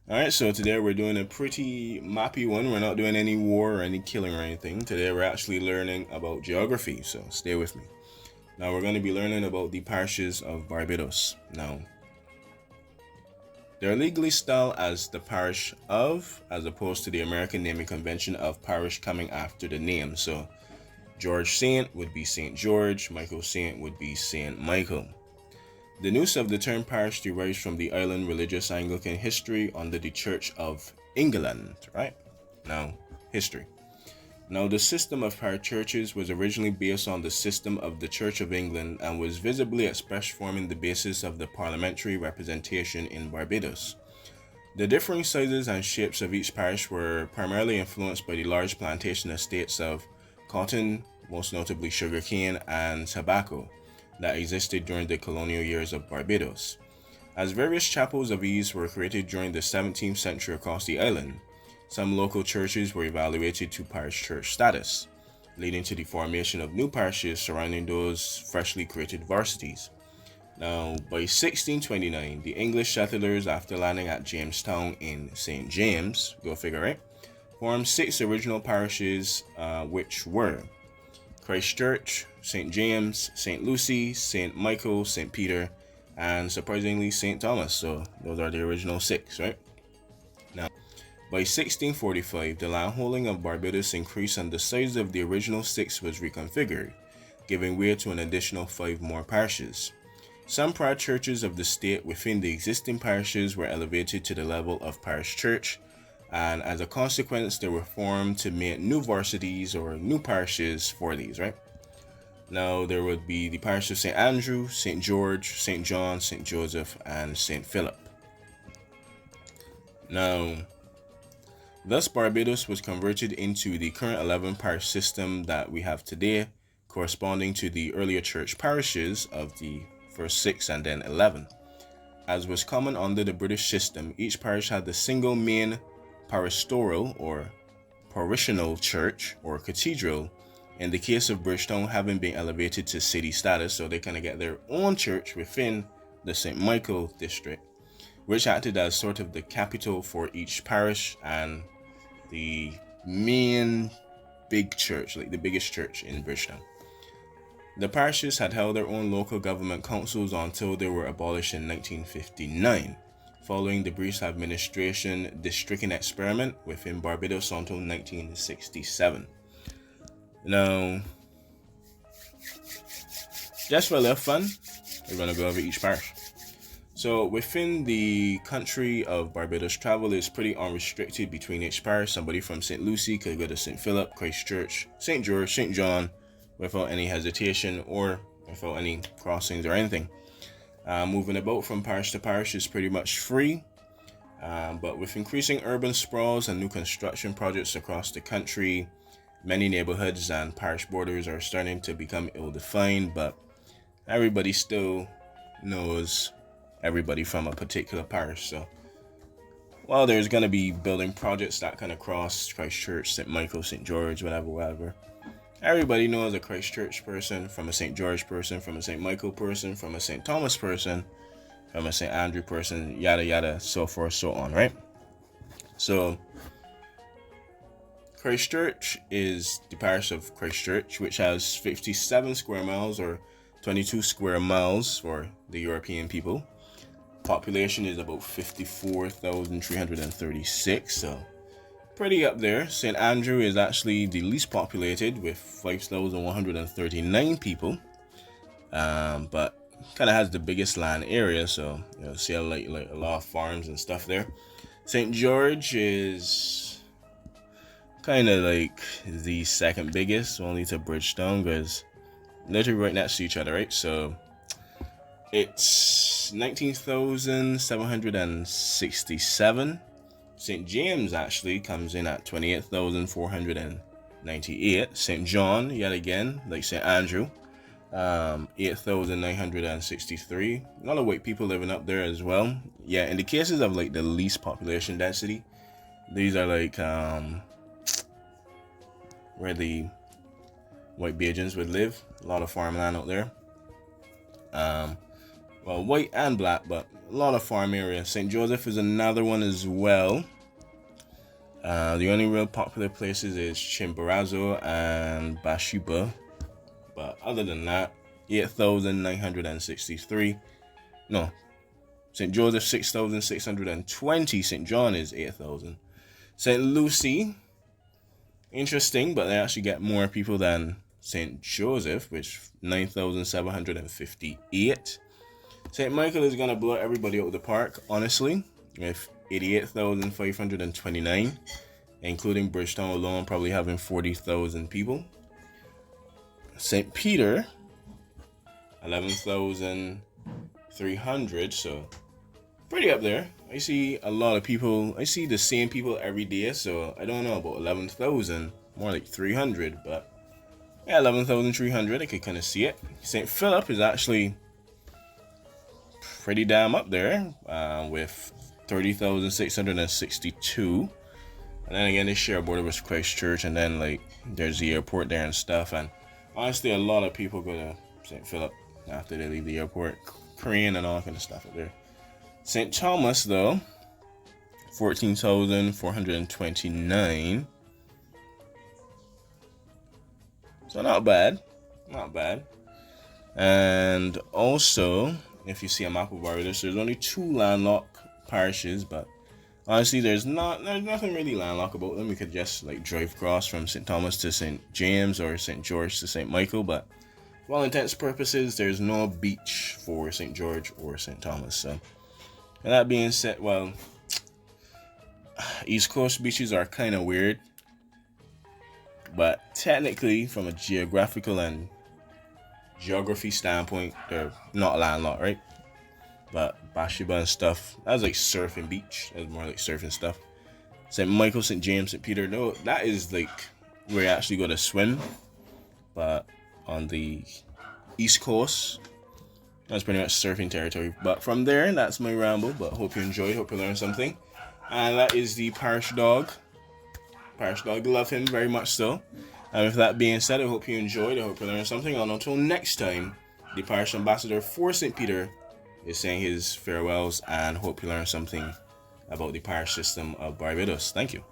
Alright, so today we're doing a pretty mappy one. We're not doing any war or any killing or anything. Today we're actually learning about geography, so stay with me. Now we're going to be learning about the parishes of Barbados. Now, they're legally styled as the parish of, as opposed to the American naming convention of parish coming after the name. So, George Saint would be Saint George, Michael Saint would be Saint Michael. The use of the term parish derives from the island religious Anglican history under the Church of England, right? Now, history. Now, the system of parish churches was originally based on the system of the Church of England and was visibly expressed, forming the basis of the parliamentary representation in Barbados. The differing sizes and shapes of each parish were primarily influenced by the large plantation estates of cotton, most notably sugarcane, and tobacco that existed during the colonial years of Barbados. As various chapels of ease were created during the 17th century across the island, some local churches were evaluated to parish church status, leading to the formation of new parishes surrounding those freshly created varsities. Now, by 1629, the English settlers, after landing at Jamestown in St. James, go figure, right, formed 6 original parishes, which were Christchurch, St. James, St. Lucy, St. Michael, St. Peter, and surprisingly St. Thomas. So those are the original 6, right? Now, by 1645, the landholding of Barbados increased and the size of the original 6 was reconfigured, giving way to an additional 5 more parishes. Some prior churches of the state within the existing parishes were elevated to the level of parish church, and as a consequence, they were formed to make new varsities or new parishes for these, right? Now, there would be the parish of St. Andrew, St. George, St. John, St. Joseph, and St. Philip. Now, thus Barbados was converted into the current 11 parish system that we have today, corresponding to the earlier church parishes of the first 6 and then 11. As was common under the British system, each parish had the single main pastoral or parishional church or cathedral. In the case of Bridgetown, having been elevated to city status, so they kind of get their own church within the St. Michael district, which acted as sort of the capital for each parish and the main big church, like the biggest church in Bridgetown. The parishes had held their own local government councils until they were abolished in 1959, following the brief administration districting experiment within Barbados until 1967. Now, just for a little fun, we're going to go over each parish. So within the country of Barbados, travel is pretty unrestricted between each parish. Somebody from St. Lucy could go to St. Philip, Christchurch, St. George, St. John without any hesitation or without any crossings or anything. Moving about from parish to parish is pretty much free, but with increasing urban sprawls and new construction projects across the country, many neighborhoods and parish borders are starting to become ill-defined, but everybody still knows everybody from a particular parish. So while there's going to be building projects that kind of cross Christchurch, St. Michael, St. George, whatever, everybody knows a Christchurch person from a St. George person, from a St. Michael person, from a St. Thomas person, from a St. Andrew person, yada yada, so forth, so on, right? So Christchurch is the parish of Christchurch, which has 57 square miles or 22 square miles for the European people. Population is about 54,336, so pretty up there. St. Andrew is actually the least populated with 5,139 people, but kind of has the biggest land area, so see like a lot of farms and stuff there. St. George is kind of like the second biggest, only to Bridgetown, because literally right next to each other, right? So it's 19,767. St. James actually comes in at 28,498. St. John, yet again, like St. Andrew, 8,963. A lot of white people living up there as well. Yeah, in the cases of like the least population density, these are like where the white Bajans would live. A lot of farmland out there. well, white and black, but a lot of farm area. St. Joseph is another one as well. The only real popular places is Chimborazo and Bathsheba. But other than that, 8,963. No, St. Joseph 6,620. St. John is 8,000. St. Lucie, interesting, but they actually get more people than St. Joseph, which 9,758. St. Michael is gonna blow everybody out of the park, honestly, with 88,529, including Bridgetown alone, probably having 40,000 people. St. Peter, 11,300, so pretty up there. I see a lot of people. I see the same people every day, so I don't know about 11,000, more like 300, but yeah, 11,300, I could kind of see it. St. Philip is actually pretty damn up there with 30,662. And then again, they share a border with Christchurch, and then like there's the airport there and stuff. And honestly, a lot of people go to St. Philip after they leave the airport, Korean and all kind of stuff up there. St. Thomas, though, 14,429. So not bad. Not bad. And also, if you see a map of Barbados, there's only 2 landlocked parishes, but honestly, there's nothing really landlocked about them. We could just like drive across from St. Thomas to St. James or St. George to St. Michael, but for all intents and purposes, there's no beach for St. George or St. Thomas. So, and that being said, well, East Coast beaches are kind of weird, but technically, from a geographical and geography standpoint, they're not landlocked, right? But Bathsheba and stuff, that's like surfing beach. That's more like surfing stuff. St. Michael, St. James, St. Peter, no, that is like where you actually go to swim. But on the East Coast, that's pretty much surfing territory. But from there, that's my ramble. But hope you enjoyed, hope you learned something. And that is the parish dog. Parish dog, love him very much so. And with that being said, I hope you enjoyed, I hope you learned something. And until next time, the parish ambassador for St. Peter is saying his farewells, and hope you learned something about the parish system of Barbados. Thank you.